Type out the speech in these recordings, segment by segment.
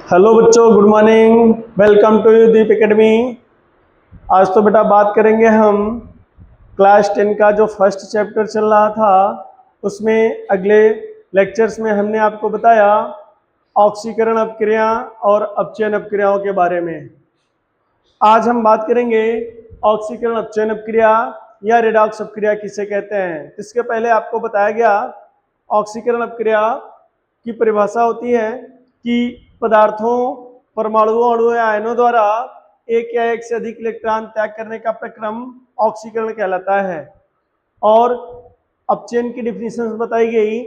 Hello बच्चों, good morning. Welcome to you Deep academy. आज तो बेटा बात करेंगे हम क्लास 10 का जो फर्स्ट चैप्टर चल रहा था उसमें अगले लेक्चर्स में हमने आपको बताया ऑक्सीकरण अपक्रिया और अपचयन अपक्रियाओं के बारे में। आज हम बात करेंगे ऑक्सीकरण अपचयन अपक्रिया या रेडॉक्स अपक्रिया किसे कहते हैं। इसके पहले आपको बताया गया ऑक्सीकरण अपक्रिया की परिभाषा होती है कि पदार्थों, परमाणुओं, अणुओं या आयनों द्वारा एक या एक से अधिक इलेक्ट्रॉन त्याग करने का प्रक्रम ऑक्सीकरण कहलाता है। और अपचयन की डिफिनेशन बताई गई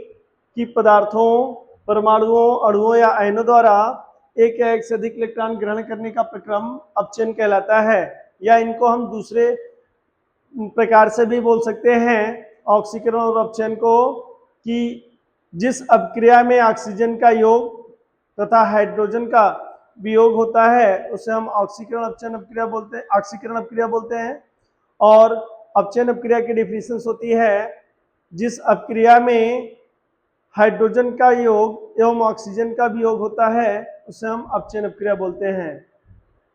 कि पदार्थों, परमाणुओं, अणुओं या आयनों द्वारा एक या एक से अधिक इलेक्ट्रॉन ग्रहण करने का प्रक्रम अपचयन कहलाता है, या इनको हम दूसरे प्रकार से भी बोल सकते हैं ऑक्सीकरण और अपचयन को, कि जिस अपक्रिया में ऑक्सीजन का योग तथा हाइड्रोजन का वियोग होता है उसे हम ऑक्सीकरण अपचयन अपक्रिया बोलते हैं, ऑक्सीकरण अपक्रिया बोलते हैं। और अपचयन अपक्रिया की डिफिनेशन होती है जिस अपक्रिया में हाइड्रोजन का योग एवं ऑक्सीजन का वियोग होता है उसे हम अपचयन अपक्रिया बोलते हैं।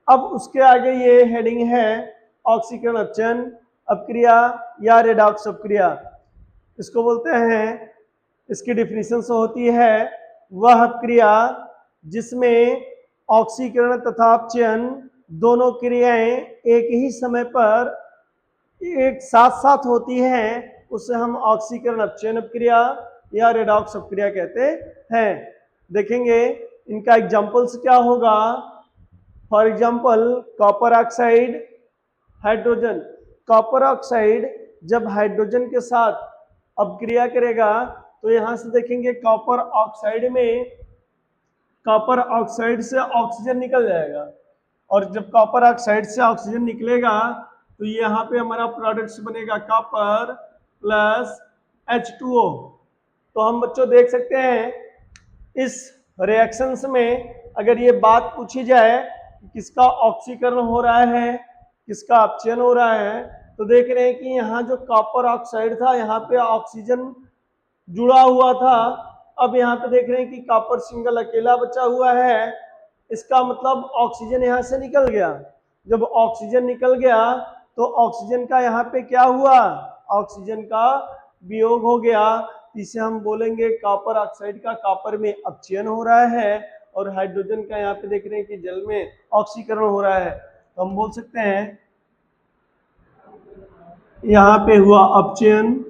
अब उसके आगे ये हेडिंग है ऑक्सीकरण अपचयन अपक्रिया या रेडॉक्स अपक्रिया। इसको बोलते हैं, इसकी डिफिनेशन होती है वह अपक्रिया जिसमें ऑक्सीकरण तथा अपचयन दोनों क्रियाएं एक ही समय पर एक साथ साथ होती हैं, उसे हम ऑक्सीकरण अपचयन अपक्रिया या रेडॉक्स अपक्रिया कहते हैं। देखेंगे इनका एग्जांपल्स क्या होगा। For example copper oxide, hydrogen. Copper oxide जब हाइड्रोजन के साथ अपक्रिया करेगा तो यहां से देखेंगे कॉपर ऑक्साइड में कॉपर ऑक्साइड से ऑक्सीजन निकल जाएगा, और जब कॉपर ऑक्साइड से ऑक्सीजन निकलेगा तो यहाँ पे हमारा प्रोडक्ट्स बनेगा कॉपर प्लस H2O। तो हम बच्चों देख सकते हैं इस रिएक्शंस में अगर ये बात पूछी जाए कि किसका ऑक्सीकरण हो रहा है किसका अपचयन हो रहा है, तो देख रहे हैं कि यहाँ जो कॉपर ऑक्साइड था यहाँ पे ऑक्सीजन जुड़ा हुआ था। अब यहाँ पे देख रहे हैं कि कॉपर सिंगल अकेला बचा हुआ है, इसका मतलब ऑक्सीजन यहाँ से निकल गया। जब ऑक्सीजन निकल गया तो ऑक्सीजन का यहाँ पे क्या हुआ, ऑक्सीजन का वियोग हो गया। इसे हम बोलेंगे कॉपर ऑक्साइड का कॉपर में अपचयन हो रहा है, और हाइड्रोजन का यहाँ पे देख रहे हैं कि जल में ऑक्सीकरण हो रहा है। तो हम बोल सकते हैं यहाँ पे हुआ अपचयन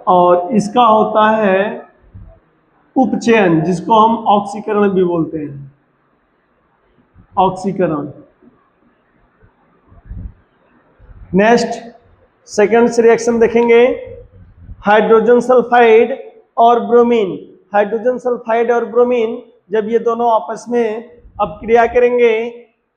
और इसका होता है उपचयन, जिसको हम ऑक्सीकरण भी बोलते हैं, ऑक्सीकरण। नेक्स्ट सेकंड रिएक्शन देखेंगे हाइड्रोजन सल्फाइड और ब्रोमीन। हाइड्रोजन सल्फाइड और ब्रोमीन जब ये दोनों आपस में अपक्रिया करेंगे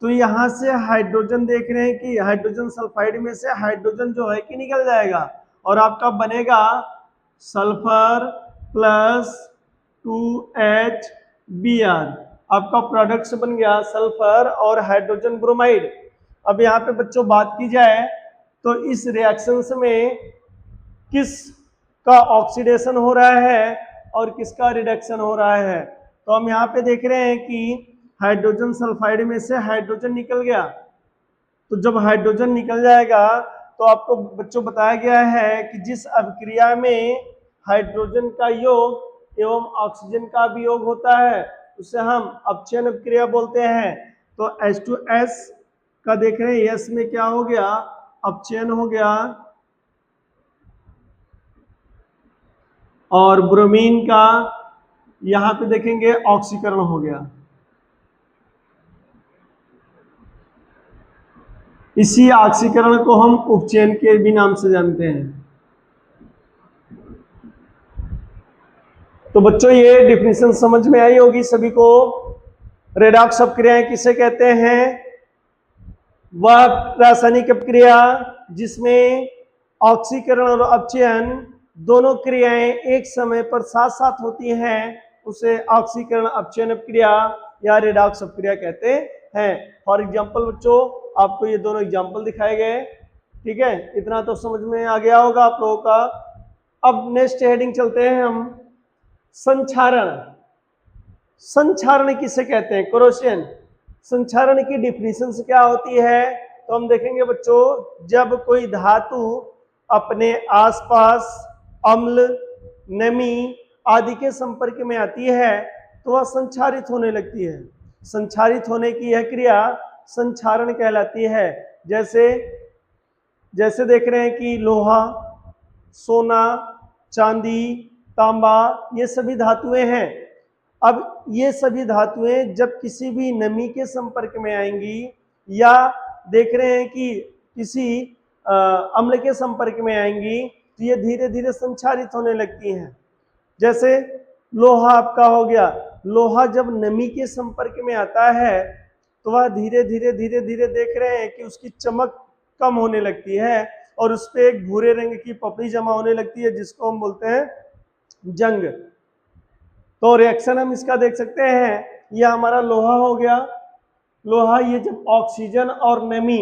तो यहाँ से हाइड्रोजन देख रहे हैं कि हाइड्रोजन सल्फाइड में से हाइड्रोजन जो है कि निकल जाएगा, और आपका बनेगा सल्फर प्लस 2HBr। आपका प्रोडक्ट्स बन गया सल्फर और हाइड्रोजन ब्रोमाइड। अब यहाँ पे बच्चों बात की जाए तो इस रिएक्शंस में किस का ऑक्सीडेशन हो रहा है और किसका रिडक्शन हो रहा है। तो हम यहाँ पे देख रहे हैं कि हाइड्रोजन सल्फाइड में से हाइड्रोजन निकल गया, तो जब हाइड्रोजन निकल जाएगा तो आपको बच्चों बताया गया है कि जिस अभिक्रिया में हाइड्रोजन का योग एवं ऑक्सीजन का वियोग होता है उसे हम अपचयन अभिक्रिया बोलते हैं। तो H2S का देख रहे हैं S में क्या हो गया, अपचयन हो गया, और ब्रोमीन का यहां पे देखेंगे ऑक्सीकरण हो गया। इसी ऑक्सीकरण को हम उपचयन के भी नाम से जानते हैं। तो बच्चों ये डिफिनेशन समझ में आई होगी सभी को। रेडॉक्स अपक्रियाएं किसे कहते हैं, वह रासायनिक अपक्रिया जिसमें ऑक्सीकरण और अपचयन दोनों क्रियाएं एक समय पर साथ साथ होती हैं उसे ऑक्सीकरण अपचयन अपक्रिया या रेडॉक्स अपक्रिया कहते हैं। फॉर एग्जांपल बच्चों आपको ये दोनों एग्जांपल दिखाए गए, ठीक है, इतना तो समझ में आ गया होगा आप लोगों का। अब नेक्स्ट हेडिंग चलते हैं हम संक्षारण, संक्षारण किसे कहते हैं? कोरोशन। संक्षारण की डिफिनीशन से क्या होती है तो हम देखेंगे बच्चों, जब कोई धातु अपने आसपास अम्ल, नमी आदि के संपर्क में आती है तो वह संक्षारित होने लगती है। संक्षारित होने की यह क्रिया संक्षारण कहलाती है। जैसे जैसे देख रहे हैं कि लोहा, सोना, चांदी, तांबा ये सभी धातुएं हैं। अब ये सभी धातुएं जब किसी भी नमी के संपर्क में आएंगी या देख रहे हैं कि किसी अम्ल के संपर्क में आएंगी तो ये धीरे धीरे संक्षारित होने लगती हैं। जैसे लोहा आपका हो गया, लोहा जब नमी के संपर्क में आता है तो वह धीरे धीरे धीरे धीरे देख रहे हैं कि उसकी चमक कम होने लगती है और उस पर एक भूरे रंग की पपड़ी जमा होने लगती है जिसको हम बोलते हैं जंग। तो रिएक्शन हम इसका देख सकते हैं, ये हमारा लोहा हो गया। लोहा ये जब ऑक्सीजन और नमी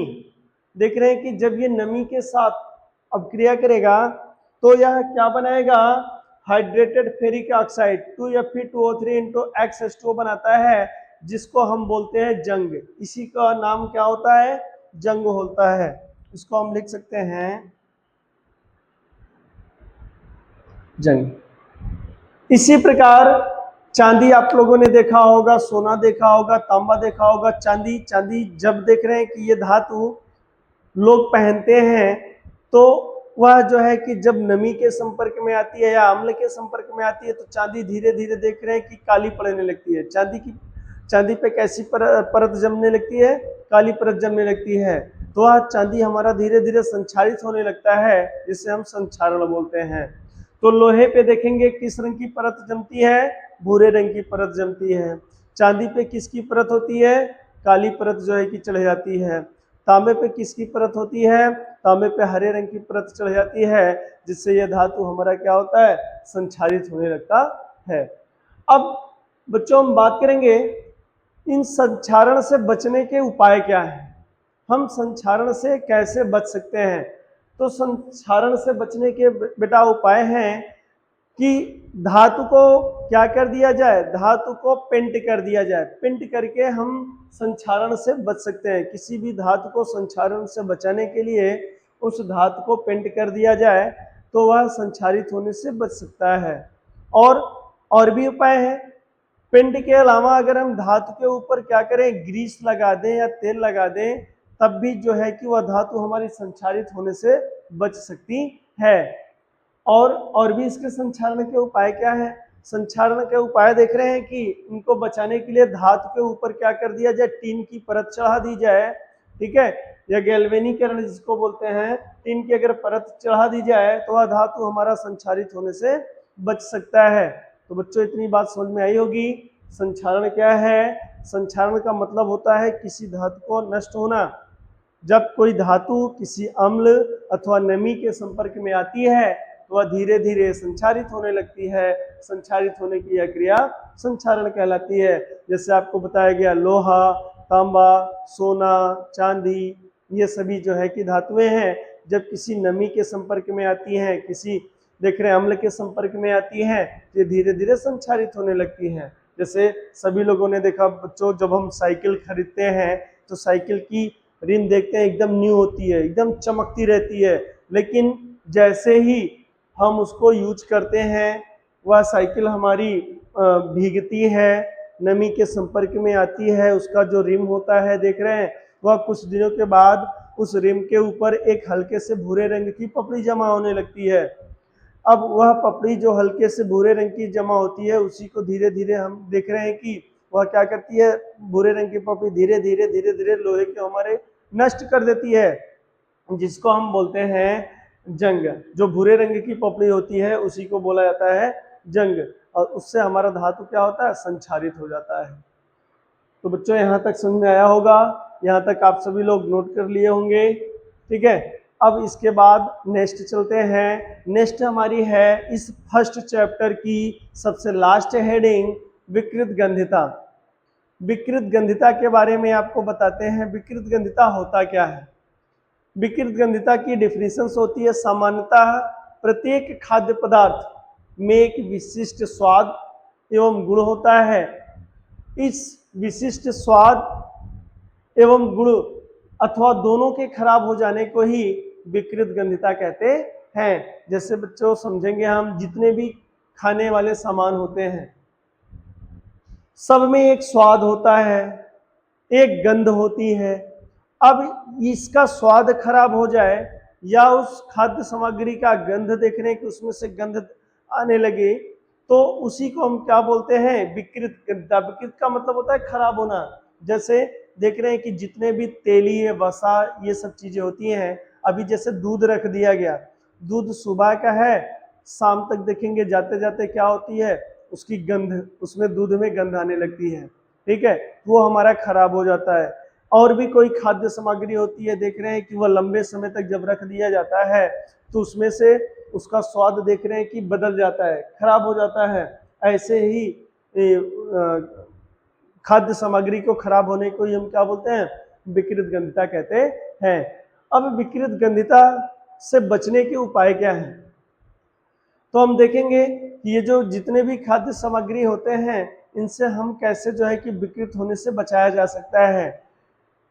देख रहे हैं कि जब ये नमी के साथ अब क्रिया करेगा तो यह क्या बनाएगा? हाइड्रेटेड फेरिक ऑक्साइड 2Fe2O3 बनाता है जिसको हम बोलते हैं जंग। इसी का नाम क्या होता है? जंग होता है। इसको हम लिख सकते हैं जंग। इसी प्रकार चांदी आप लोगों ने देखा होगा, सोना देखा होगा, तांबा देखा होगा। चांदी, चांदी जब देख रहे हैं कि ये धातु लोग पहनते हैं तो वह जो है कि जब नमी के संपर्क में आती है या अम्ल के संपर्क में आती है तो चांदी धीरे धीरे देख रहे हैं कि काली पड़ने लगती है। चांदी पे कैसी परत जमने लगती है? काली परत जमने लगती है। तो वह चांदी हमारा धीरे धीरे संक्षारित होने लगता है जिसे हम संक्षारण बोलते हैं। तो लोहे पे देखेंगे किस रंग की परत जमती है? भूरे रंग की परत जमती है। चांदी पे किसकी परत होती है? काली परत जो है कि चढ़ जाती है। तांबे पे किसकी परत होती है? तांबे पे हरे रंग की परत चढ़ जाती है जिससे यह धातु हमारा क्या होता है? संक्षारित होने लगता है। अब बच्चों हम बात करेंगे इन संक्षारण से बचने के उपाय क्या हैं। हम संक्षारण से कैसे बच सकते हैं? तो संक्षारण से बचने के बेटा उपाय हैं कि धातु को क्या कर दिया जाए? धातु को पेंट कर दिया जाए। पेंट करके हम संक्षारण से बच सकते हैं। किसी भी धातु को संक्षारण से बचाने के लिए उस धातु को पेंट कर दिया जाए तो वह संक्षारित होने से बच सकता है। और भी उपाय हैं। पेंट के अलावा अगर हम धातु के ऊपर क्या करें? ग्रीस लगा दें या तेल लगा दें तब भी जो है कि वह धातु हमारी संक्षारित होने से बच सकती है। और भी इसके संक्षारण के उपाय क्या है? संक्षारण के उपाय देख रहे हैं कि इनको बचाने के लिए धातु के ऊपर क्या कर दिया जाए? टीन की परत चढ़ा दी जाए, ठीक है, या गैल्वेनीकरण जिसको बोलते हैं। टीन की अगर परत चढ़ा दी जाए तो वह धातु हमारा संक्षारित होने से बच सकता है। तो बच्चों इतनी बात समझ में आई होगी। संक्षारण क्या है? संक्षारण का मतलब होता है किसी धातु को नष्ट होना। जब कोई धातु किसी अम्ल अथवा नमी के संपर्क में आती है तो वह धीरे धीरे संक्षारित होने लगती है। संक्षारित होने की यह क्रिया संक्षारण कहलाती है। जैसे आपको बताया गया लोहा, तांबा, सोना, चांदी ये सभी जो है कि धातुएं हैं, जब किसी नमी के संपर्क में आती हैं, किसी देख रहे हैं अम्ल के संपर्क में आती हैं तो धीरे धीरे संक्षारित होने लगती हैं। जैसे सभी लोगों ने देखा बच्चों, जब हम साइकिल खरीदते हैं तो साइकिल की रिम देखते हैं एकदम न्यू होती है, एकदम चमकती रहती है, लेकिन जैसे ही हम उसको यूज करते हैं वह साइकिल हमारी भीगती है, नमी के संपर्क में आती है, उसका जो रिम होता है देख रहे हैं वह कुछ दिनों के बाद उस रिम के ऊपर एक हल्के से भूरे रंग की पपड़ी जमा होने लगती है। अब वह पपड़ी जो हल्के से भूरे रंग की जमा होती है उसी को धीरे धीरे हम देख रहे हैं कि वह क्या करती है? भूरे रंग की पपड़ी धीरे धीरे लोहे के हमारे नष्ट कर देती है, जिसको हम बोलते हैं जंग। जो भूरे रंग की पपड़ी होती है उसी को बोला जाता है जंग, और उससे हमारा धातु क्या होता है? संक्षारित हो जाता है। तो बच्चों यहाँ तक समझ में आया होगा, यहाँ तक आप सभी लोग नोट कर लिए होंगे, ठीक है। अब इसके बाद नेक्स्ट चलते हैं। नेक्स्ट हमारी है इस फर्स्ट चैप्टर की सबसे लास्ट हेडिंग, विकृत गंधिता। विकृत गंधिता के बारे में आपको बताते हैं। विकृत गंधिता होता क्या है? विकृत गंधिता की डिफिनीशन होती है सामान्यतः प्रत्येक खाद्य पदार्थ में एक विशिष्ट स्वाद एवं गुण होता है। इस विशिष्ट स्वाद एवं गुण अथवा दोनों के खराब हो जाने को ही विकृत गंधिता कहते हैं। जैसे बच्चों समझेंगे हम, जितने भी खाने वाले सामान होते हैं सब में एक स्वाद होता है, एक गंध होती है। अब इसका स्वाद खराब हो जाए या उस खाद्य सामग्री का गंध देख रहे हैं कि उसमें से गंध आने लगे, तो उसी को हम क्या बोलते हैं? विकृत गंधिता। विकृत का मतलब होता है खराब होना। जैसे देख रहे हैं कि जितने भी तेलीय वसा ये सब चीजें होती हैं, अभी जैसे दूध रख दिया गया, दूध सुबह का है, शाम तक देखेंगे जाते जाते क्या होती है, उसकी गंध, उसमें दूध में गंध आने लगती है, ठीक है, वो हमारा खराब हो जाता है। और भी कोई खाद्य सामग्री होती है, देख रहे हैं कि वह लंबे समय तक जब रख दिया जाता है तो उसमें से उसका स्वाद देख रहे हैं कि बदल जाता है, खराब हो जाता है। ऐसे ही खाद्य सामग्री को खराब होने को ही हम क्या बोलते हैं? विकृत गंधिता कहते हैं। अब विकृत गंधिता से बचने के उपाय क्या हैं? तो हम देखेंगे कि ये जो जितने भी खाद्य सामग्री होते हैं इनसे हम कैसे जो है कि विकृत होने से बचाया जा सकता है।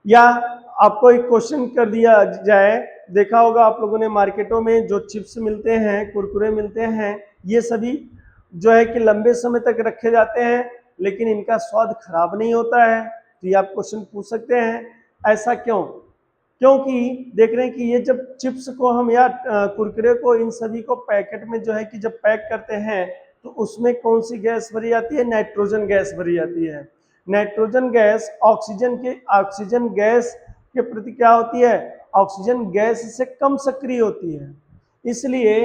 या आपको एक क्वेश्चन कर दिया जाए, देखा होगा आप लोगों ने मार्केटों में जो चिप्स मिलते हैं, कुरकुरे मिलते हैं, ये सभी जो है कि लंबे समय तक रखे जाते हैं लेकिन इनका स्वाद खराब नहीं होता है। तो ये आप क्वेश्चन पूछ सकते हैं, ऐसा क्यों? क्योंकि देख रहे हैं कि ये जब चिप्स को हम या कुरकुरे को, इन सभी को पैकेट में जो है कि जब पैक करते हैं तो उसमें कौन सी गैस भरी जाती है? नाइट्रोजन गैस भरी जाती है। नाइट्रोजन गैस ऑक्सीजन गैस के प्रति क्या होती है? ऑक्सीजन गैस से कम सक्रिय होती है, इसलिए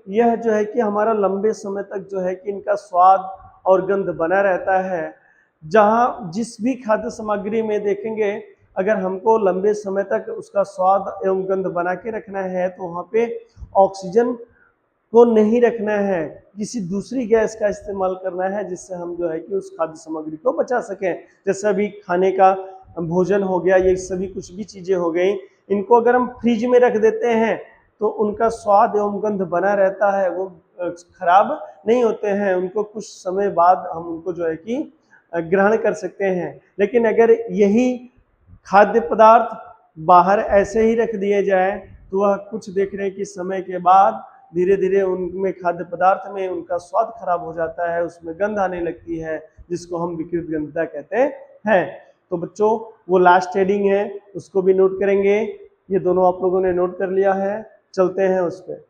यह जो है कि हमारा लंबे समय तक जो है कि इनका स्वाद और गंध बना रहता है। जहां जिस भी खाद्य सामग्री में देखेंगे, अगर हमको लंबे समय तक उसका स्वाद एवं गंध बना के रखना है तो वहां पे ऑक्सीजन को नहीं रखना है, किसी दूसरी गैस का इस्तेमाल करना है जिससे हम जो है कि उस खाद्य सामग्री को बचा सकें। जैसे अभी खाने का भोजन हो गया, ये सभी कुछ भी चीजें हो गई, इनको अगर हम फ्रिज में रख देते हैं तो उनका स्वाद एवं गंध बना रहता है, वो खराब नहीं होते हैं, उनको कुछ समय बाद हम उनको जो है कि ग्रहण कर सकते हैं। लेकिन अगर यही खाद्य पदार्थ बाहर ऐसे ही रख दिए जाए तो वह कुछ देख रहे हैं कि समय के बाद धीरे धीरे उनमें खाद्य पदार्थ में उनका स्वाद खराब हो जाता है, उसमें गंध आने लगती है, जिसको हम विकृत गंधिता कहते हैं। तो बच्चों वो लास्ट हेडिंग है, उसको भी नोट करेंगे। ये दोनों आप लोगों ने नोट कर लिया है, चलते हैं उस पर।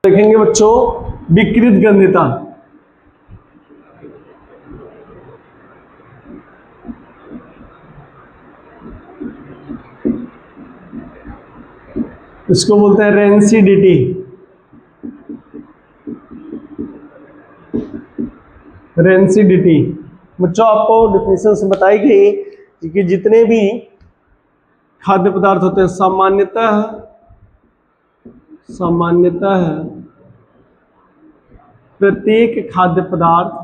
देखेंगे बच्चों विकृत गंधिता। इसको बोलते हैं रेंसिडिटी। रेंसिडिटी बच्चों आपको डिफिनेशन से बताई गई कि जितने भी खाद्य पदार्थ होते हैं सामान्यतः प्रत्येक खाद्य पदार्थ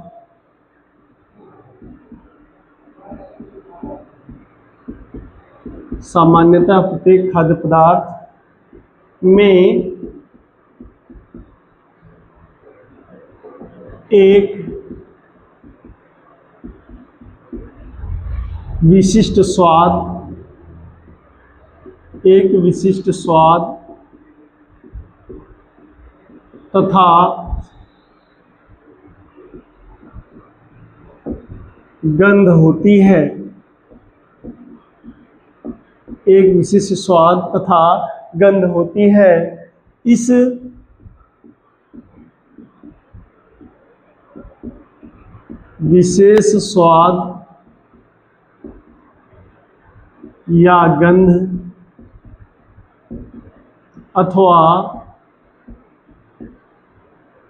में एक विशिष्ट स्वाद तथा गंध होती है। एक विशिष्ट स्वाद तथा गंध होती है। इस विशेष स्वाद या गंध अथवा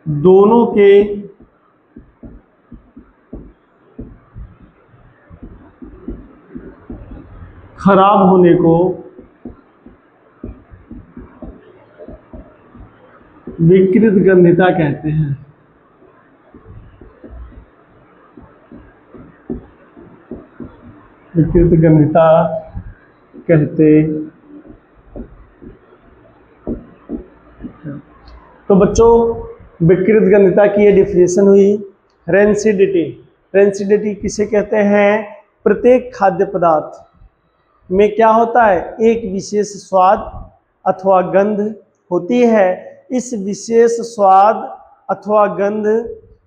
दोनों के खराब होने को विकृत गंधिता कहते हैं। विकृत गंधिता कहते। तो बच्चों विकृत गंधिता की ये डिफिनेशन हुई रेंसिडिटी, रेंसिडिटी किसे कहते हैं? प्रत्येक खाद्य पदार्थ में क्या होता है? एक विशेष स्वाद अथवा गंध होती है। इस विशेष स्वाद अथवा गंध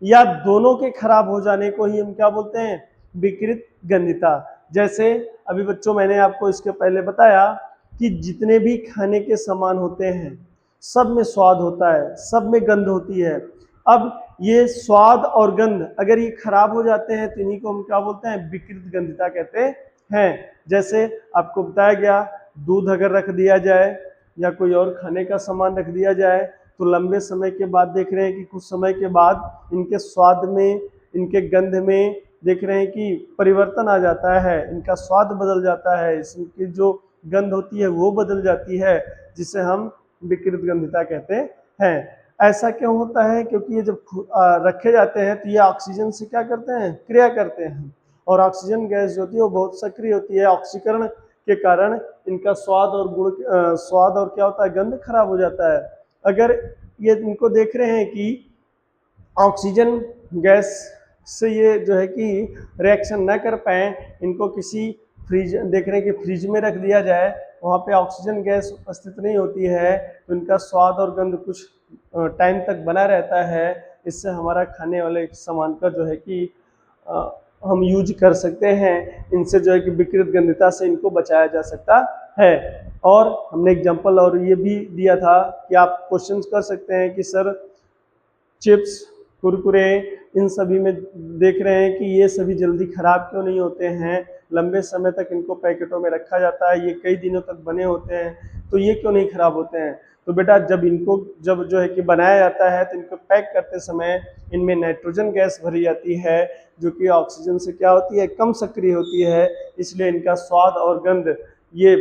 या दोनों के खराब हो जाने को ही हम क्या बोलते हैं? विकृत गंधिता। जैसे अभी बच्चों मैंने आपको इसके पहले बताया कि जितने भी खाने के सामान होते हैं सब में स्वाद होता है, सब में गंध होती है। अब ये स्वाद और गंध अगर ये खराब हो जाते हैं तो इन्हीं को हम क्या बोलते हैं? विकृत गंधिता कहते हैं। जैसे आपको बताया गया, दूध अगर रख दिया जाए या कोई और खाने का सामान रख दिया जाए तो लंबे समय के बाद देख रहे हैं कि कुछ समय के बाद इनके स्वाद में, इनके गंध में देख रहे हैं कि परिवर्तन आ जाता है, इनका स्वाद बदल जाता है, इसकी जो गंध होती है वो बदल जाती है, जिसे हम विकृत गंधिता कहते हैं। ऐसा क्यों होता है? क्योंकि ये जब रखे जाते हैं तो ये ऑक्सीजन से क्या करते हैं? क्रिया करते हैं, और ऑक्सीजन गैस जो होती है वो बहुत सक्रिय होती है। ऑक्सीकरण के कारण इनका स्वाद और स्वाद और क्या होता है? गंध खराब हो जाता है। अगर ये इनको देख रहे हैं कि ऑक्सीजन गैस से ये जो है कि रिएक्शन न कर पाए, इनको किसी फ्रिज देख रहे हैं कि फ्रिज में रख दिया जाए, वहाँ पे ऑक्सीजन गैस उपस्थित नहीं होती है तो इनका स्वाद और गंध कुछ टाइम तक बना रहता है। इससे हमारा खाने वाले सामान का जो है कि हम यूज कर सकते हैं। इनसे जो है कि विकृत गंधिता से इनको बचाया जा सकता है। और हमने एग्जाम्पल और ये भी दिया था कि आप क्वेश्चन कर सकते हैं कि सर चिप्स, कुरकुरे, इन सभी में देख रहे हैं कि ये सभी जल्दी खराब क्यों नहीं होते हैं? लंबे समय तक इनको पैकेटों में रखा जाता है, ये कई दिनों तक बने होते हैं, तो ये क्यों नहीं खराब होते हैं? तो बेटा जब जो है कि बनाया जाता है तो इनको पैक करते समय इनमें नाइट्रोजन गैस भरी जाती है जो कि ऑक्सीजन से क्या होती है? कम सक्रिय होती है, इसलिए इनका स्वाद और गंध ये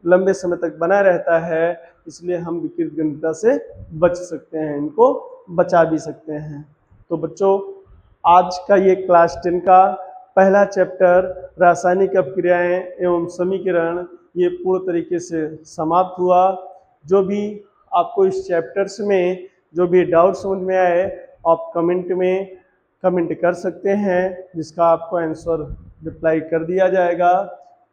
लंबे समय तक बना रहता है। इसलिए हम विकृत गंधिता से बच सकते हैं, इनको बचा भी सकते हैं। तो बच्चों आज का ये क्लास 10 का पहला चैप्टर रासायनिक अपक्रियाएं एवं समीकरण ये पूर्ण तरीके से समाप्त हुआ। जो भी आपको इस चैप्टर्स में जो भी डाउट समझ में आए आप कमेंट में कमेंट कर सकते हैं, जिसका आपको आंसर रिप्लाई कर दिया जाएगा।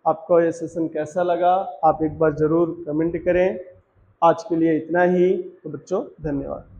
आपको ये सेशन कैसा लगा आप एक बार ज़रूर कमेंट करें। आज के लिए इतना ही। तो बच्चों धन्यवाद।